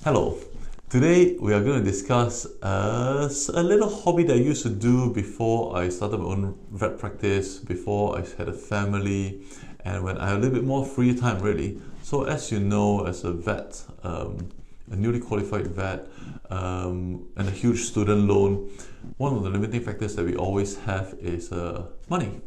Hello. Today we are going to discuss a little hobby that I used to do before I started my own vet practice, before I had a family, and when I had a little bit more free time really. So as you know, as a vet, a newly qualified vet, and a huge student loan, one of the limiting factors that we always have is money.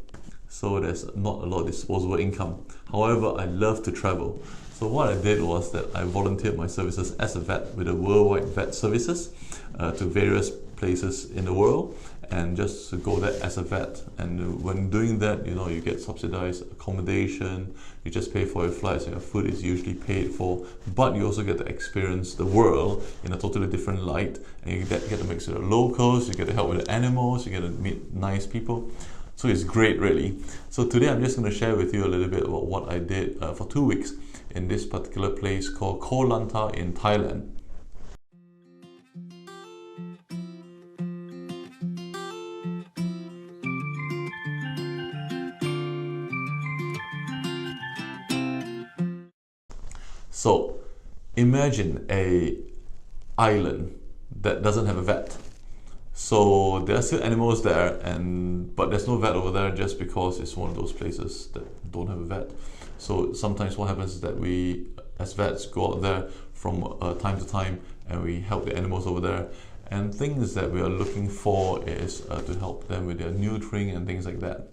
So there's not a lot of disposable income. However, I love to travel. So what I did was that I volunteered my services as a vet with the worldwide vet services to various places in the world, and just to go there as a vet. And when doing that, you get subsidized accommodation, you just pay for your flights, and your food is usually paid for, but you also get to experience the world in a totally different light, and you get to mix with the locals, you get to help with the animals, you get to meet nice people. So it's great really. So today I'm just going to share with you a little bit about what I did for 2 weeks in this particular place called Koh Lanta in Thailand. So imagine a island that doesn't have a vet. So there are still animals there, but there's no vet over there just because it's one of those places that don't have a vet. So sometimes what happens is that we, as vets, go out there from time to time and we help the animals over there. And things that we are looking for is to help them with their neutering and things like that.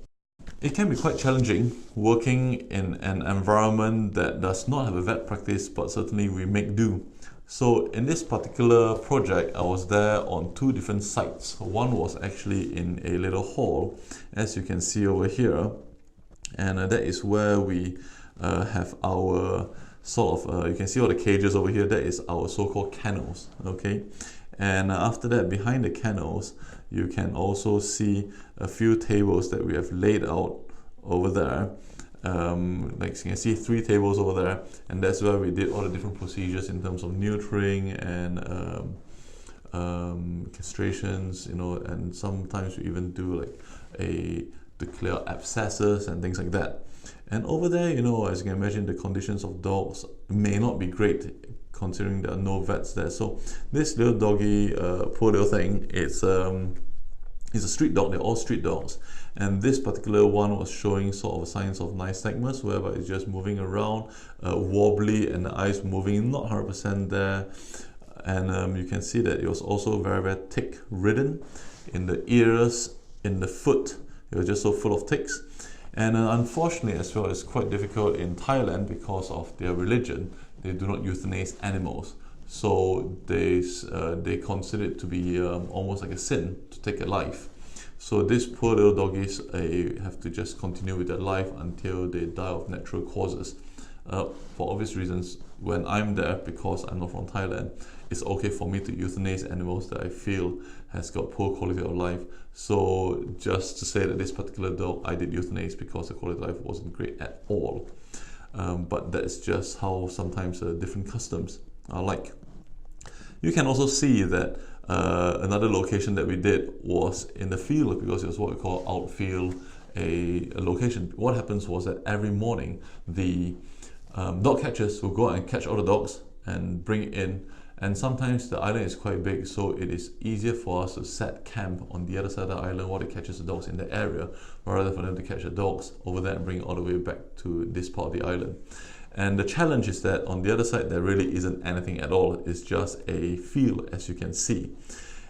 It can be quite challenging working in an environment that does not have a vet practice, but certainly we make do. So in this particular project, I was there on 2 different sites. One was actually in a little hall, as you can see over here, and that is where we have our you can see all the cages over here. That is our so-called kennels, okay? And after that, behind the kennels, you can also see a few tables that we have laid out over there. Like you can see 3 tables over there, and that's where we did all the different procedures in terms of neutering and castrations, and sometimes we even do to clear abscesses and things like that. And over there, as you can imagine, the conditions of dogs may not be great considering there are no vets there. So this little doggy, poor little thing, it's a street dog. They're all street dogs, and this particular one was showing sort of signs of nystagmus, whereby it's just moving around, wobbly, and the eyes moving, not 100% there. And you can see that it was also very, very tick ridden in the ears, in the foot. It was just so full of ticks. And unfortunately as well, it's quite difficult in Thailand because of their religion. They do not euthanize animals. So they consider it to be almost like a sin to take a life. So these poor little doggies have to just continue with their life until they die of natural causes. For obvious reasons, when I'm there, because I'm not from Thailand, it's okay for me to euthanize animals that I feel has got poor quality of life. So just to say that this particular dog I did euthanize because the quality of life wasn't great at all. But that's just how sometimes different customs are like. You can also see that another location that we did was in the field, because it was what we call outfield, a location. What happens was that every morning the dog catchers will go out and catch all the dogs and bring it in. And sometimes the island is quite big, so it is easier for us to set camp on the other side of the island while they catches the dogs in the area, rather for them to catch the dogs over there and bring it all the way back to this part of the island. And the challenge is that on the other side there really isn't anything at all. It's just a field, as you can see.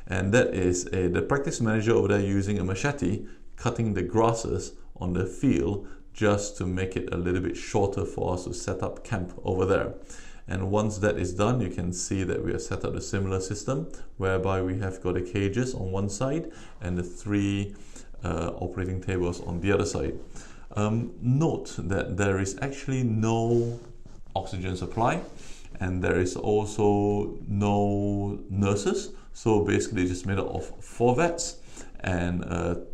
And that is the practice manager over there using a machete, cutting the grasses on the field just to make it a little bit shorter for us to set up camp over there. And once that is done, you can see that we have set up a similar system whereby we have got the cages on one side and the 3 operating tables on the other side. Note that there is actually no oxygen supply, and there is also no nurses. So basically it's just made up of 4 vets and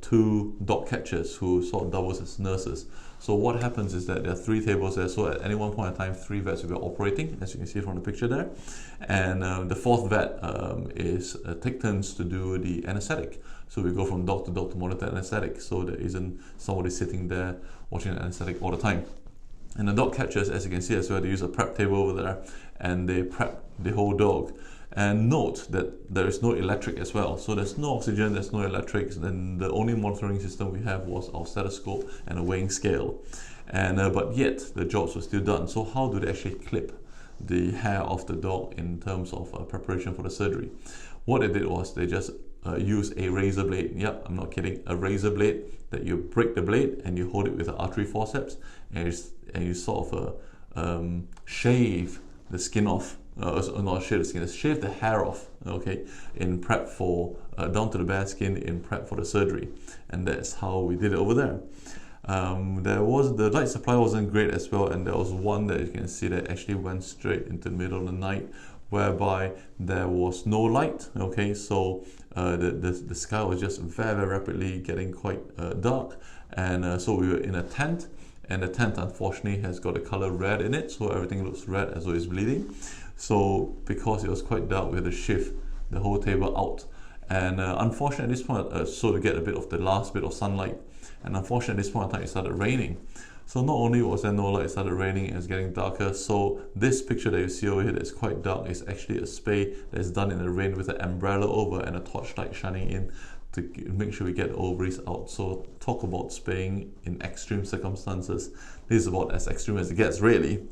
2 dog catchers who sort of doubles as nurses. So what happens is that there are 3 tables there, so at any one point in time 3 vets will be operating, as you can see from the picture there. And the 4th vet is take turns to do the anesthetic. So we go from dog to monitor anesthetic, so there isn't somebody sitting there watching the anesthetic all the time. And the dog catchers, as you can see as well, they use a prep table over there and they prep the whole dog. And note that there is no electric as well. So there's no oxygen, there's no electrics, and the only monitoring system we have was our stethoscope and a weighing scale. And but yet the jobs were still done. So how do they actually clip the hair of the dog in terms of preparation for the surgery? What they did was they just use a razor blade. Yep, I'm not kidding. A razor blade that you break the blade and you hold it with an artery forceps, and you sort of shave the skin off. Not shave the skin, shave the hair off. Okay, in prep for down to the bare skin in prep for the surgery, and that's how we did it over there. The light supply wasn't great as well, and there was one that you can see that actually went straight into the middle of the night, whereby there was no light. Okay, so the sky was just very rapidly getting quite dark, and so we were in a tent, and the tent unfortunately has got the color red in it, so everything looks red as though it's bleeding. So because it was quite dark, we had to shift the whole table out, and unfortunately at this point, so to get a bit of the last bit of sunlight, and unfortunately at this point in time it started raining. So not only was there no light, it started raining and it's getting darker. So this picture that you see over here that's quite dark is actually a spay that's done in the rain with an umbrella over and a torchlight shining in to make sure we get the ovaries out. So talk about spaying in extreme circumstances. This is about as extreme as it gets, really.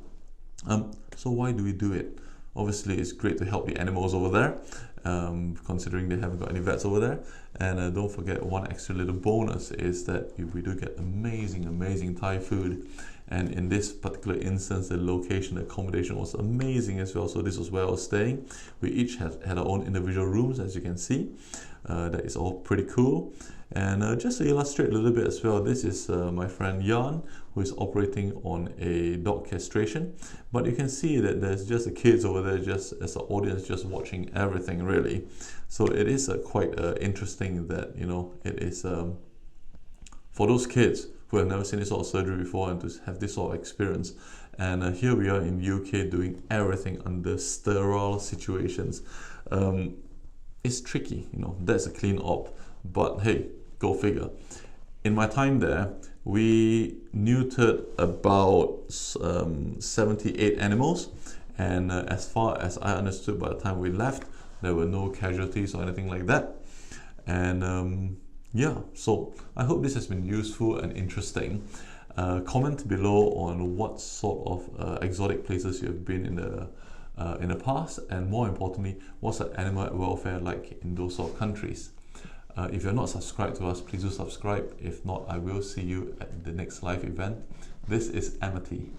So why do we do it? Obviously it's great to help the animals over there, considering they haven't got any vets over there. And don't forget, one extra little bonus is that we do get amazing Thai food. And in this particular instance, the location, the accommodation was amazing as well. So this was where I was staying. We each had our own individual rooms, as you can see. That is all pretty cool. And just to illustrate a little bit as well, this is my friend Jan, who is operating on a dog castration. But you can see that there's just the kids over there, just as an audience, just watching everything, really. So it is quite interesting that, you know, it is for those kids who have never seen this sort of surgery before and to have this sort of experience. And here we are in UK doing everything under sterile situations. It's tricky, you know, that's a clean op, but hey, go figure. In my time there, we neutered about 78 animals, and as far as I understood by the time we left, there were no casualties or anything like that. And yeah, so I hope this has been useful and interesting. Comment below on what sort of exotic places you've been in the past, and more importantly, what's the animal welfare like in those sort of countries. If you're not subscribed to us, please do subscribe. If not, I will see you at the next live event. This is Amity.